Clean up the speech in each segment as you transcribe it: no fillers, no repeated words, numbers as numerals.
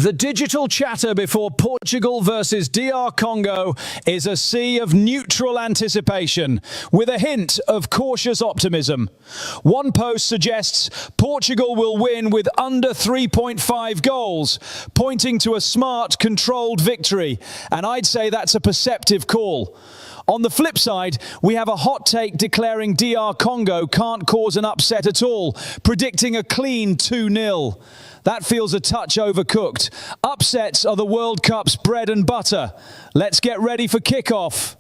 The digital chatter before Portugal versus DR Congo is a sea of neutral anticipation, with a hint of cautious optimism. One post suggests Portugal will win with under 3.5 goals, pointing to a smart, controlled victory, and I'd say that's a perceptive call. On the flip side, we have a hot take declaring DR Congo can't cause an upset at all, predicting a clean 2-0. That feels a touch overcooked. Upsets are the World Cup's bread and butter. Let's get ready for kickoff.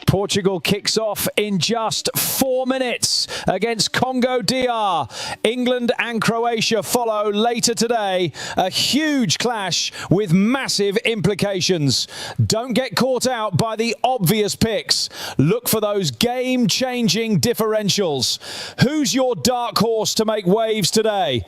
Portugal kicks off in just 4 minutes against Congo DR. England and Croatia follow later today. A huge clash with massive implications. Don't get caught out by the obvious picks. Look for those game-changing differentials. Who's your dark horse to make waves today?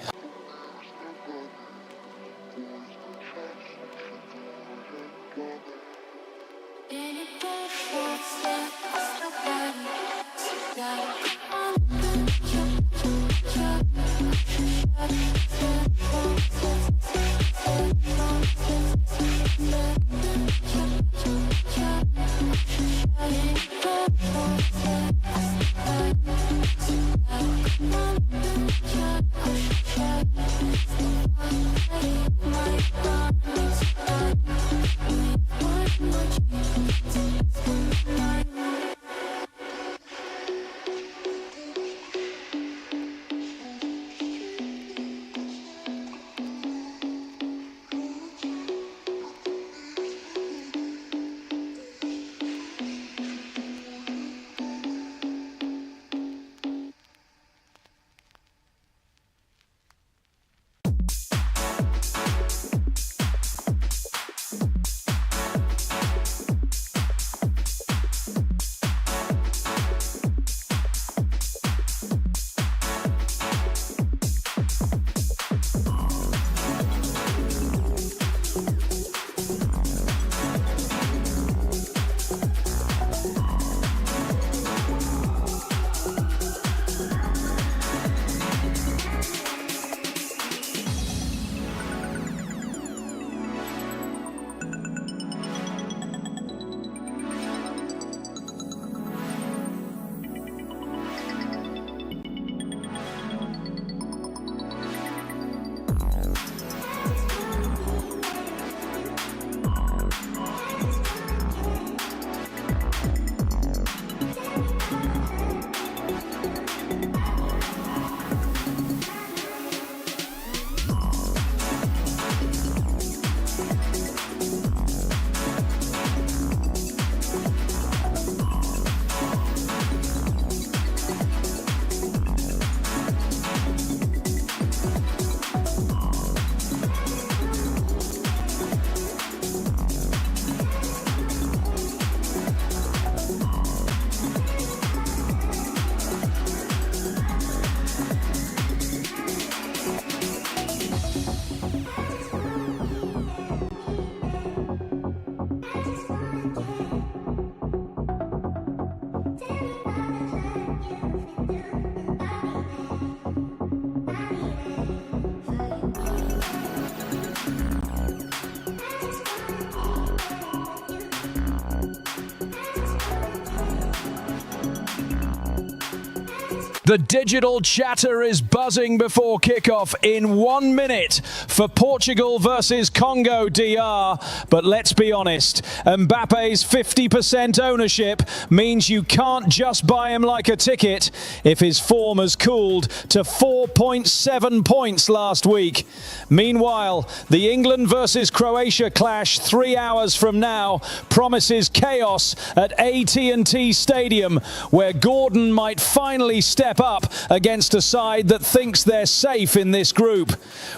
The digital chatter is buzzing before kickoff in 1 minute for Portugal versus Congo DR. But let's be honest, Mbappe's 50% ownership means you can't just buy him like a ticket if his form has cooled to 4.7 points last week. Meanwhile, the England versus Croatia clash 3 hours from now promises chaos at AT&T Stadium, where Gordon might finally step up against a side that thinks they're safe in this group.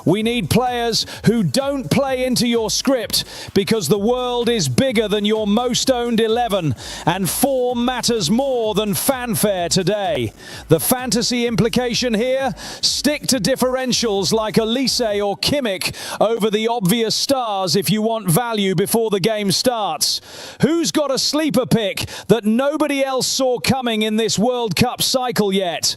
We need players who don't play into your script, because the world is bigger than your most owned 11 and form matters more than fanfare today. The fantasy implication here: stick to differentials like Elise or Kimmich over the obvious stars if you want value before the game starts. Who's got a sleeper pick that nobody else saw coming in this World Cup cycle yet?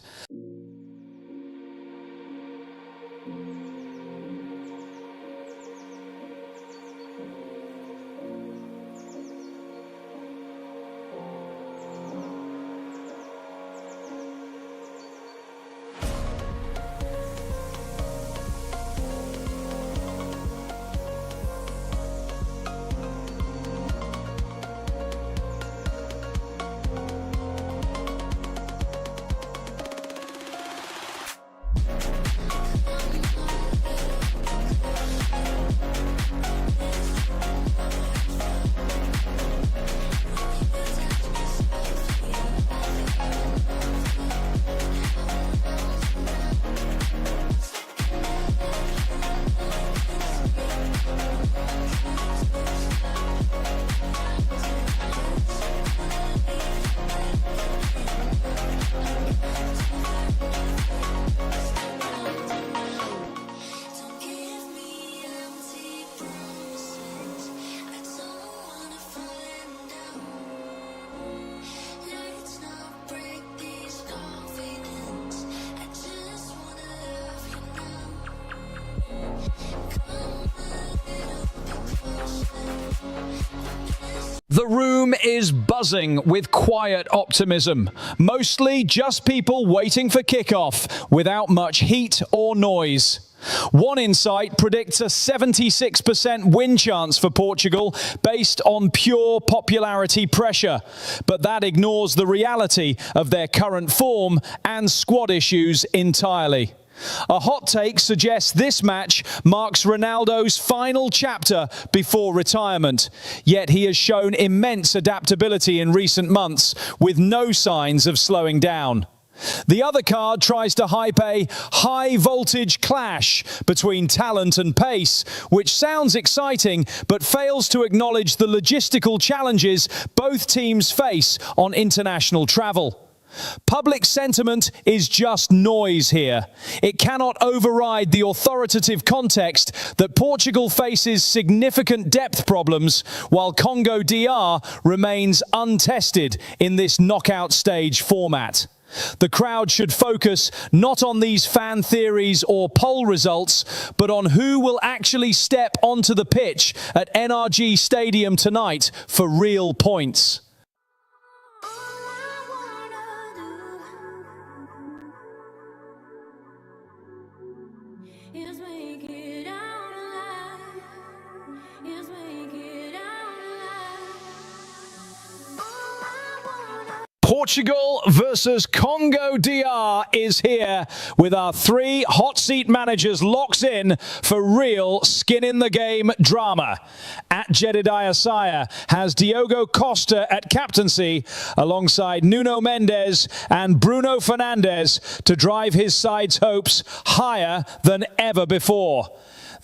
The room is buzzing with quiet optimism, mostly just people waiting for kickoff without much heat or noise. One insight predicts a 76% win chance for Portugal based on pure popularity pressure, but that ignores the reality of their current form and squad issues entirely. A hot take suggests this match marks Ronaldo's final chapter before retirement, yet he has shown immense adaptability in recent months with no signs of slowing down. The other card tries to hype a high-voltage clash between talent and pace, which sounds exciting but fails to acknowledge the logistical challenges both teams face on international travel. Public sentiment is just noise here. It cannot override the authoritative context that Portugal faces significant depth problems, while Congo DR remains untested in this knockout stage format. The crowd should focus not on these fan theories or poll results, but on who will actually step onto the pitch at NRG Stadium tonight for real points. Portugal versus Congo DR is here, with our 3 hot seat managers locked in for real skin in the game drama. At Jedediah Sire has Diogo Costa at captaincy alongside Nuno Mendes and Bruno Fernandes to drive his side's hopes higher than ever before.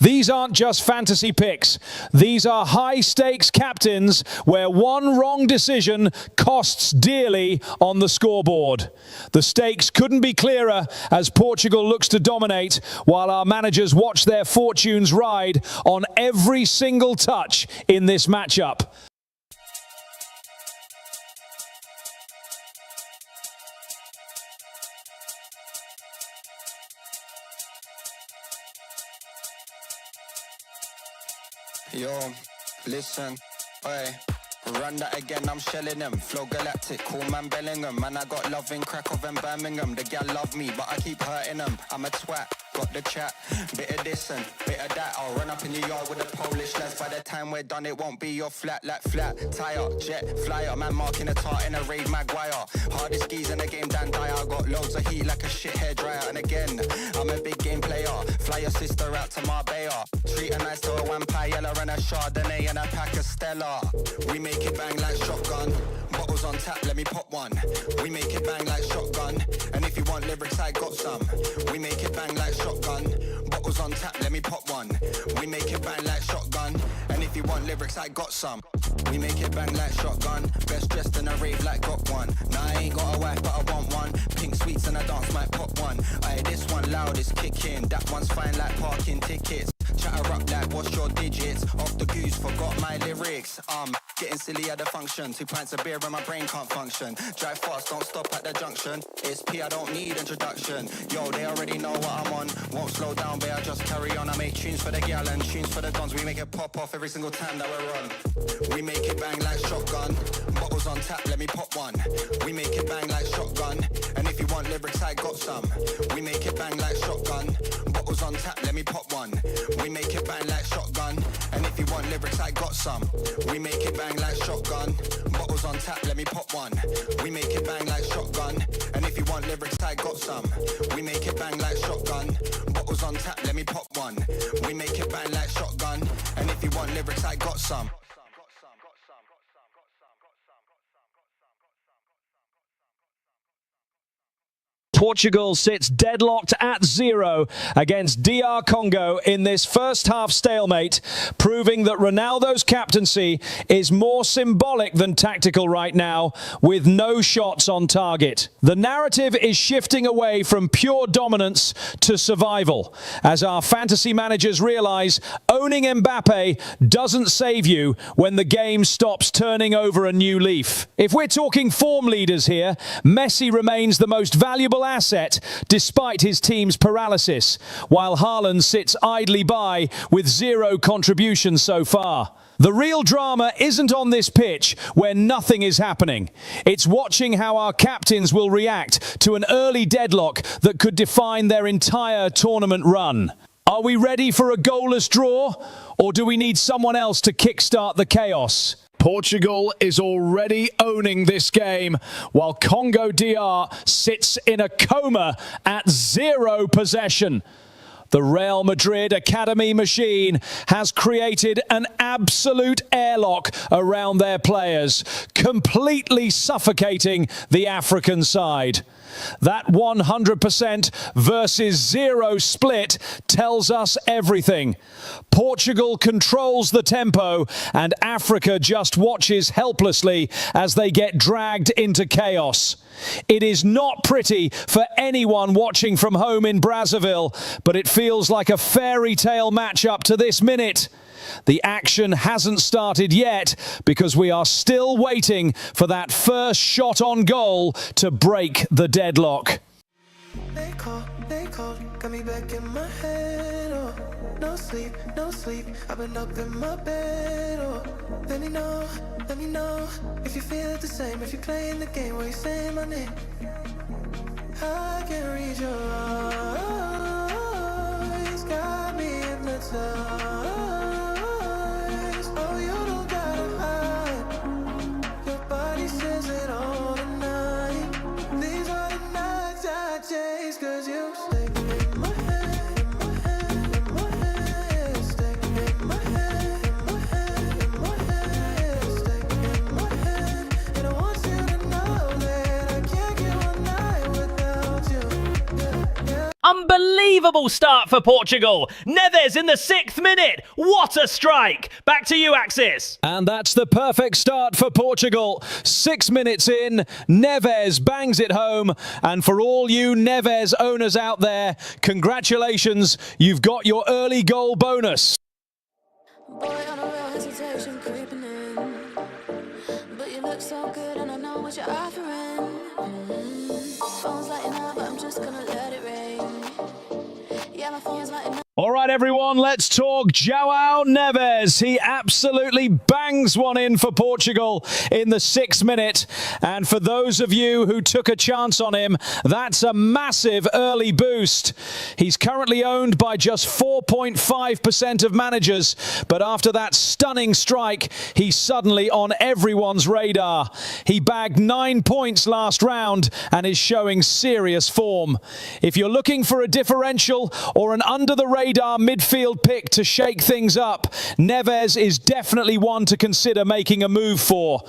These aren't just fantasy picks. These are high-stakes captains where one wrong decision costs dearly on the scoreboard. The stakes couldn't be clearer as Portugal looks to dominate, while our managers watch their fortunes ride on every single touch in this matchup. Yo, listen, oi. Run that again, I'm shelling them. Flow galactic, cool man Bellingham. Man, I got love in Krakow and Birmingham. The gal love me, but I keep hurting them. I'm a twat, got the chat. Bit of this and bit of that. I'll run up in your yard with the Polish lads. By the time we're done, it won't be your flat, like flat. Tire, jet, flyer. Man marking a tart in a raid Maguire. Hardest skis in the game, Dan Dyer. I got loads of heat like a shit hairdryer. And again, I'm a big game player. Fly your sister out to Marbella. Treat her nice to a one paella and a Chardonnay and a pack of Stella. We make it bang like shotgun. Bottles on tap, let me pop one. We make it bang like shotgun. And if you want lyrics, I got some. We make it bang like shotgun. Bottles on tap, let me pop one. We make it bang like shotgun. And if you want lyrics, I got some. We make it bang like shotgun. Best dressed in a rave like got one. Nah, I ain't got a wife, but I want one. Pink sweets and a dance might pop one. Aye, this one loud is kicking. That one's fine like parking tickets. Chatter up like what's your digits? Off the goose, forgot my lyrics. Getting silly at the function. 2 pints of beer and my brain can't function. Drive fast, don't stop at the junction. It's P, I don't need introduction. Yo, they already know what I'm on. Won't slow down, but I just carry on. I make tunes for the gal and tunes for the dons. We make it pop off every single time that we're on. We make it bang like shotgun. Bottles on tap, let me pop one. We make it bang like shotgun. And if you want lyrics, I got some. We make it bang like shotgun. Bottles on tap, let me pop one. We make it bang like shotgun. And if you want lyrics, I got some. We make it bang like shotgun. Bottles on tap, let me pop one. We make it bang like shotgun. And if you want lyrics, I got some. We make it bang like shotgun. Bottles on tap, let me pop one. We make it bang like shotgun. And if you want lyrics, I got some. Portugal sits deadlocked at 0 against DR Congo in this first half stalemate, proving that Ronaldo's captaincy is more symbolic than tactical right now, with no shots on target. The narrative is shifting away from pure dominance to survival, as our fantasy managers realize owning Mbappe doesn't save you when the game stops turning over a new leaf. If we're talking form leaders here, Messi remains the most valuable asset despite his team's paralysis, while Haaland sits idly by with 0 contribution so far. The real drama isn't on this pitch where nothing is happening. It's watching how our captains will react to an early deadlock that could define their entire tournament run. Are we ready for a goalless draw, or do we need someone else to kickstart the chaos? Portugal is already owning this game, while Congo DR sits in a coma at 0 possession. The Real Madrid academy machine has created an absolute airlock around their players, completely suffocating the African side. That 100% versus 0 split tells us everything. Portugal controls the tempo, and Africa just watches helplessly as they get dragged into chaos. It is not pretty for anyone watching from home in Brazzaville, but it feels like a fairy tale matchup to this minute. The action hasn't started yet because we are still waiting for that first shot on goal to break the deadlock. They call, got me back in my head, oh. No sleep, I've been up in my bed, oh. Let me know, if you feel the same, if you're playing the game where you say my name. I can read your eyes, got me hypnotized. Oh, you don't gotta hide, your body says it all tonight. These are the nights I chase, 'cause you stay in my head, in my head, in my head. Stay in my head, in my head, in my head. Stay in my head, and I want you to know that I can't get one night without you. Yeah. Unbelievable start for Portugal. Neves in the 6th minute. What a strike. Back to you, Axis. And that's the perfect start for Portugal. 6 minutes in, Neves bangs it home. And for all you Neves owners out there, congratulations, you've got your early goal bonus. Boy, on a real hesitation creeping in, but you look so good and I know what you're offering. Phone's lighting up, but I'm just gonna let it ring. Yeah, my phone's lighting up. All right. right, everyone, let's talk João Neves. He absolutely bangs one in for Portugal in the 6th minute. And for those of you who took a chance on him, that's a massive early boost. He's currently owned by just 4.5% of managers, but after that stunning strike, he's suddenly on everyone's radar. He bagged 9 points last round and is showing serious form. If you're looking for a differential or an under-the-radar midfield pick to shake things up, Neves is definitely one to consider making a move for.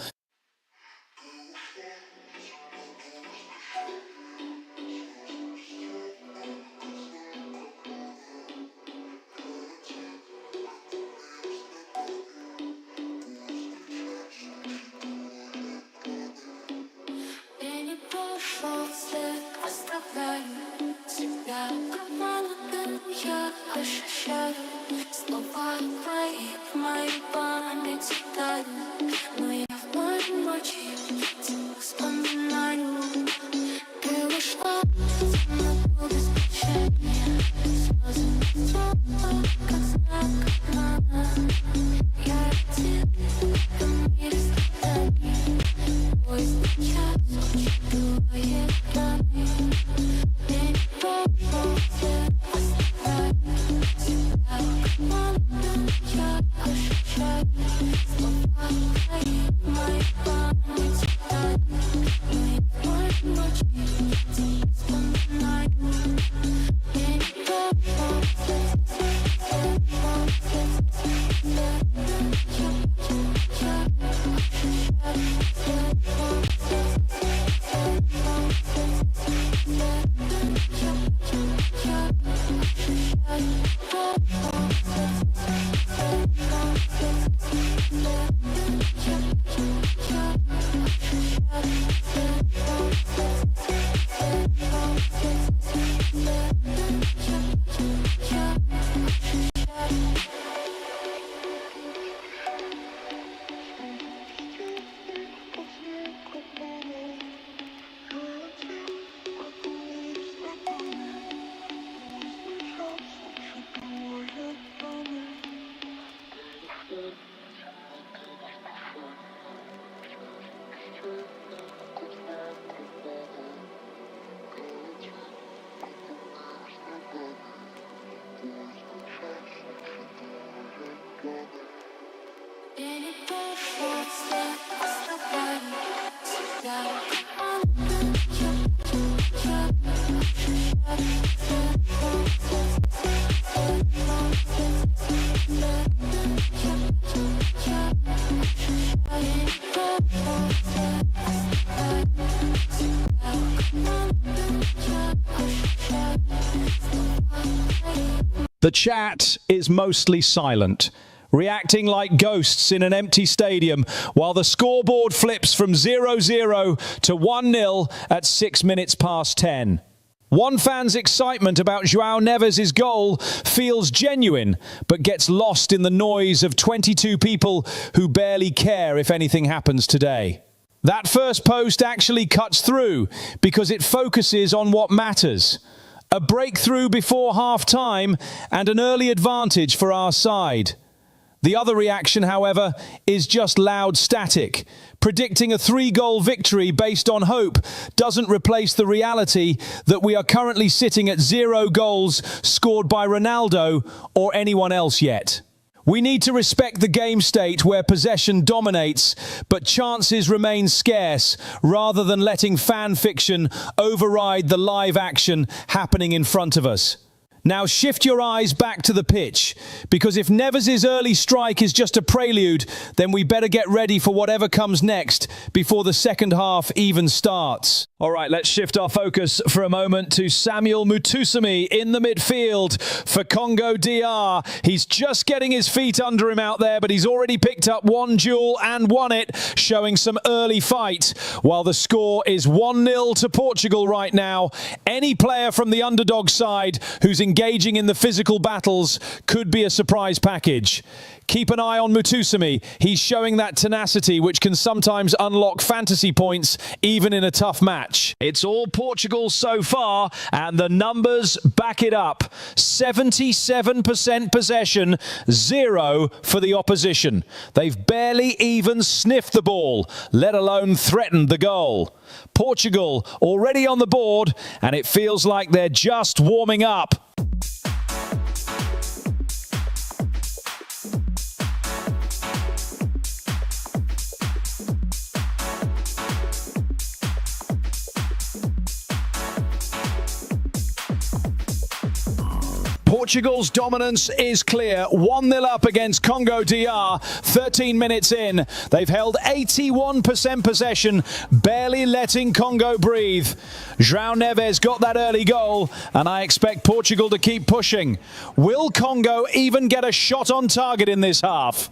The chat is mostly silent, reacting like ghosts in an empty stadium, while the scoreboard flips from 0-0 to 1-0 at 6 minutes past 10. One fan's excitement about João Neves' goal feels genuine, but gets lost in the noise of 22 people who barely care if anything happens today. That first post actually cuts through because it focuses on what matters. A breakthrough before half-time and an early advantage for our side. The other reaction, however, is just loud static. Predicting a 3-goal victory based on hope doesn't replace the reality that we are currently sitting at 0 goals scored by Ronaldo or anyone else yet. We need to respect the game state where possession dominates, but chances remain scarce, rather than letting fan fiction override the live action happening in front of us. Now shift your eyes back to the pitch, because if Neves' early strike is just a prelude, then we better get ready for whatever comes next before the second half even starts. All right, let's shift our focus for a moment to Samuel Mutusami in the midfield for Congo DR. He's just getting his feet under him out there, but he's already picked up one duel and won it, showing some early fight. While the score is 1-0 to Portugal right now, any player from the underdog side who's engaged engaging in the physical battles could be a surprise package. Keep an eye on Mutusami. He's showing that tenacity which can sometimes unlock fantasy points even in a tough match. It's all Portugal so far, and the numbers back it up. 77% possession, 0 for the opposition. They've barely even sniffed the ball, let alone threatened the goal. Portugal already on the board, and it feels like they're just warming up. Portugal's dominance is clear. 1-0 up against Congo DR. 13 minutes in. They've held 81% possession, barely letting Congo breathe. João Neves got that early goal, and I expect Portugal to keep pushing. Will Congo even get a shot on target in this half?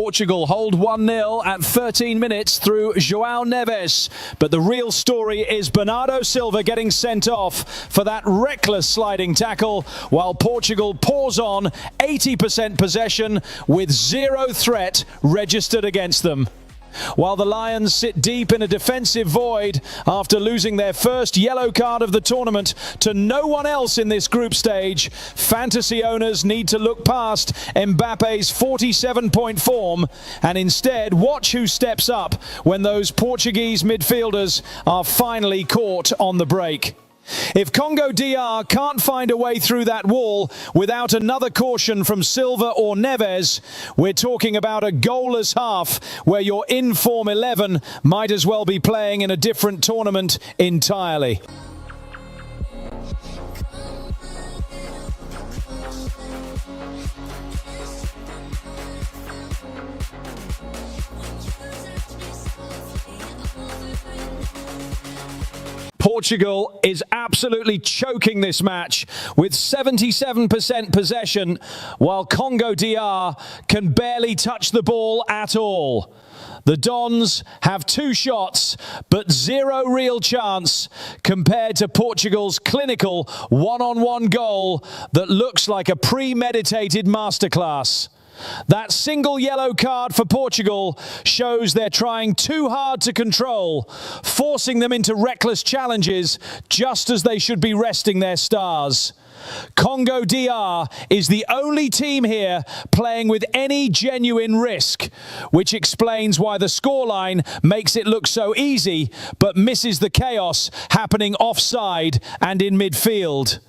Portugal hold 1-0 at 13 minutes through João Neves. But the real story is Bernardo Silva getting sent off for that reckless sliding tackle, while Portugal pours on 80% possession with 0 threat registered against them. While the Lions sit deep in a defensive void after losing their first yellow card of the tournament to no one else in this group stage, fantasy owners need to look past Mbappe's 47-point form and instead watch who steps up when those Portuguese midfielders are finally caught on the break. If Congo DR can't find a way through that wall without another caution from Silva or Neves, we're talking about a goalless half where your in-form 11 might as well be playing in a different tournament entirely. Portugal is absolutely choking this match with 77% possession, while Congo DR can barely touch the ball at all. The Dons have 2 shots, but 0 real chance compared to Portugal's clinical one-on-one goal that looks like a premeditated masterclass. That single yellow card for Portugal shows they're trying too hard to control, forcing them into reckless challenges just as they should be resting their stars. Congo DR is the only team here playing with any genuine risk, which explains why the scoreline makes it look so easy but misses the chaos happening offside and in midfield.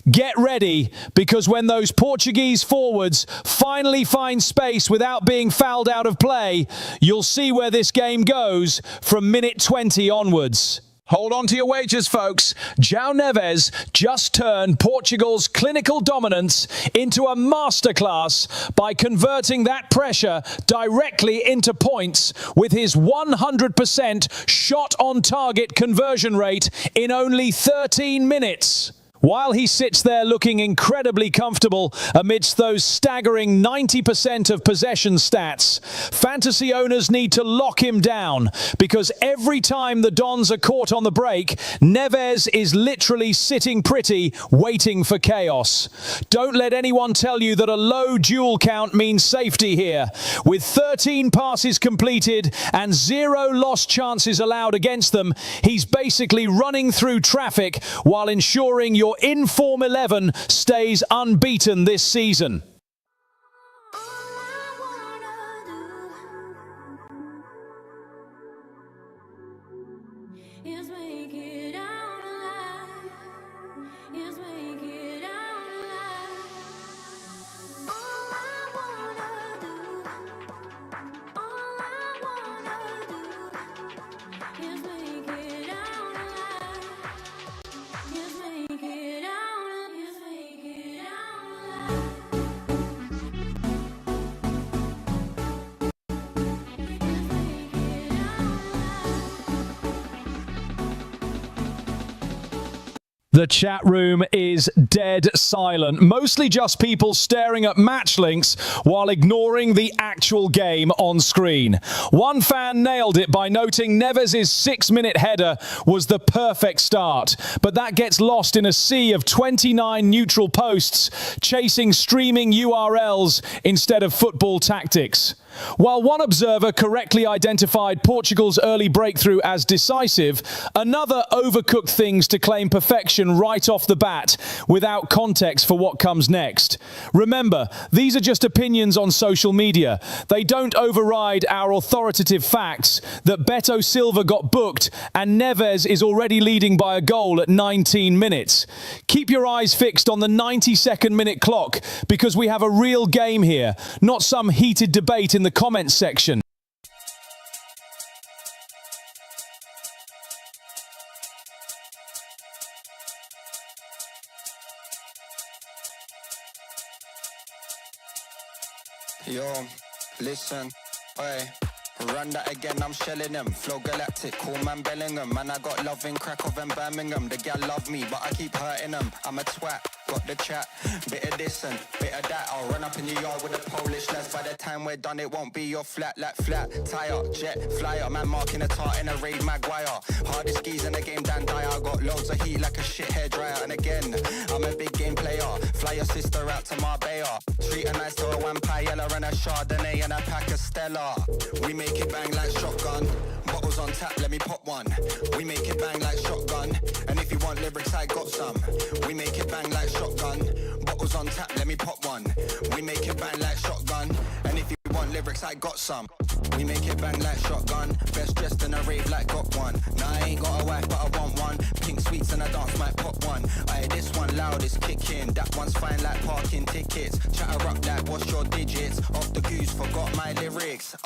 Get ready, because when those Portuguese forwards finally find space without being fouled out of play, you'll see where this game goes from minute 20 onwards. Hold on to your wagers, folks. João Neves just turned Portugal's clinical dominance into a masterclass by converting that pressure directly into points with his 100% shot-on-target conversion rate in only 13 minutes. While he sits there looking incredibly comfortable amidst those staggering 90% of possession stats, fantasy owners need to lock him down, because every time the Dons are caught on the break, Neves is literally sitting pretty, waiting for chaos. Don't let anyone tell you that a low duel count means safety here. With 13 passes completed and 0 lost chances allowed against them, he's basically running through traffic while ensuring your in-form 11 stays unbeaten this season. The chat room is dead silent, mostly just people staring at match links while ignoring the actual game on screen. One fan nailed it by noting Neves' 6-minute header was the perfect start, but that gets lost in a sea of 29 neutral posts chasing streaming URLs instead of football tactics. While one observer correctly identified Portugal's early breakthrough as decisive, another overcooked things to claim perfection right off the bat without context for what comes next. Remember, these are just opinions on social media. They don't override our authoritative facts that Beto Silva got booked and Neves is already leading by a goal at 19 minutes. Keep your eyes fixed on the 92nd minute clock, because we have a real game here, not some heated debate in the comments section. Yo, listen, oi. Run that again, I'm shelling them. Flow galactic, cool man Bellingham. Man, I got love in Krakow and Birmingham. The gal love me, but I keep hurting them. I'm a twat, got the chat. Bit of this and bit of that. I'll run up in your yard with a Polish lads. By the time we're done, it won't be your flat, like flat. Tire, jet, flyer. Man marking a tart in a raid Maguire. Hardest skis in the game, Dan Dyer. Got loads of heat like a shit hairdryer. And again, I'm a big game player. Fly your sister out to Marbella. Treat her nice to a vampire and a Chardonnay and a pack of Stella. We make it bang like shotgun. Bottles on tap, let me pop one. We make it bang like shotgun. And if you want lyrics, I got some. We make it bang like shotgun. Bottles on tap, let me pop one. We make it bang like shotgun. And if you want lyrics, I got some. We make it bang like shotgun. Best dressed in a rave like got one. Nah, I ain't got a wife, but I want one. Pink sweets and a dance might pop one. Aye, this one loud is kicking. That one's fine like parking tickets. Chatter up like what's your digits? Off the goose, forgot my lyrics.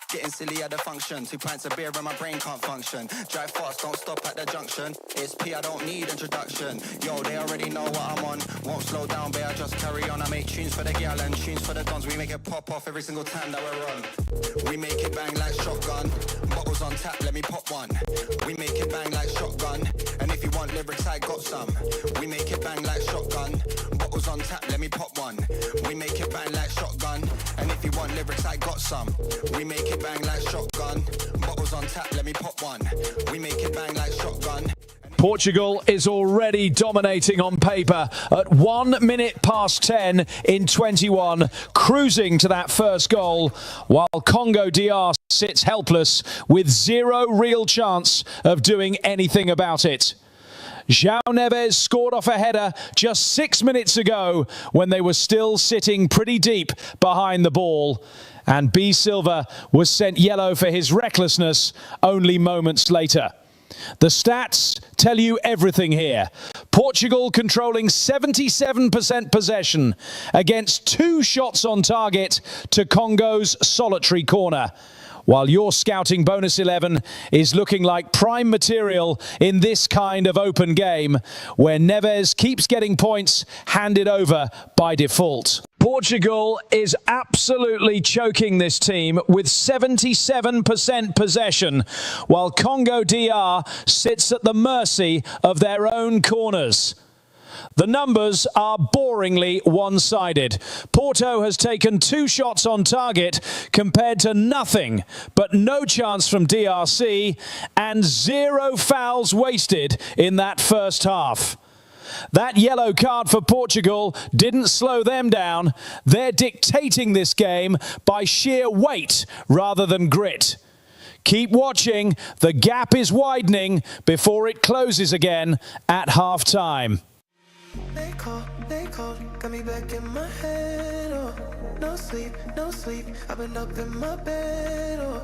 Getting silly at the function. 2 pints of beer and my brain can't function. Drive fast, don't stop at the junction. It's P, I don't need introduction. Yo, they already know what I'm on. Won't slow down, but I just carry on. I make tunes for the gal and tunes for the dons. We make it pop off every single time man that we're on. We make it bang like shotgun. Bottles on tap, let me pop one. We make it bang like shotgun. And if you want lyrics, I got some. We make it bang like shotgun. Bottles on tap, let me pop one. We make it bang like shotgun. And if you want lyrics, I got some. We make it bang like shotgun. Bottles on tap, let me pop one. We make it bang like shotgun. Portugal is already dominating on paper at 1 minute past 10 in 21, cruising to that first goal, while Congo DR sits helpless with zero real chance of doing anything about it. João Neves scored off a header just 6 minutes ago when they were still sitting pretty deep behind the ball. And B. Silva was sent yellow for his recklessness only moments later. The stats tell you everything here. Portugal controlling 77% possession against 2 shots on target to Congo's solitary corner. While your scouting bonus 11 is looking like prime material in this kind of open game, where Neves keeps getting points handed over by default. Portugal is absolutely choking this team with 77% possession, while Congo DR sits at the mercy of their own corners. The numbers are boringly one-sided. Porto has taken 2 shots on target compared to nothing but no chance from DRC and 0 fouls wasted in that first half. That yellow card for Portugal didn't slow them down. They're dictating this game by sheer weight rather than grit. Keep watching. The gap is widening before it closes again at half-time. They call, got me back in my head, oh. No sleep, I've been up in my bed, oh.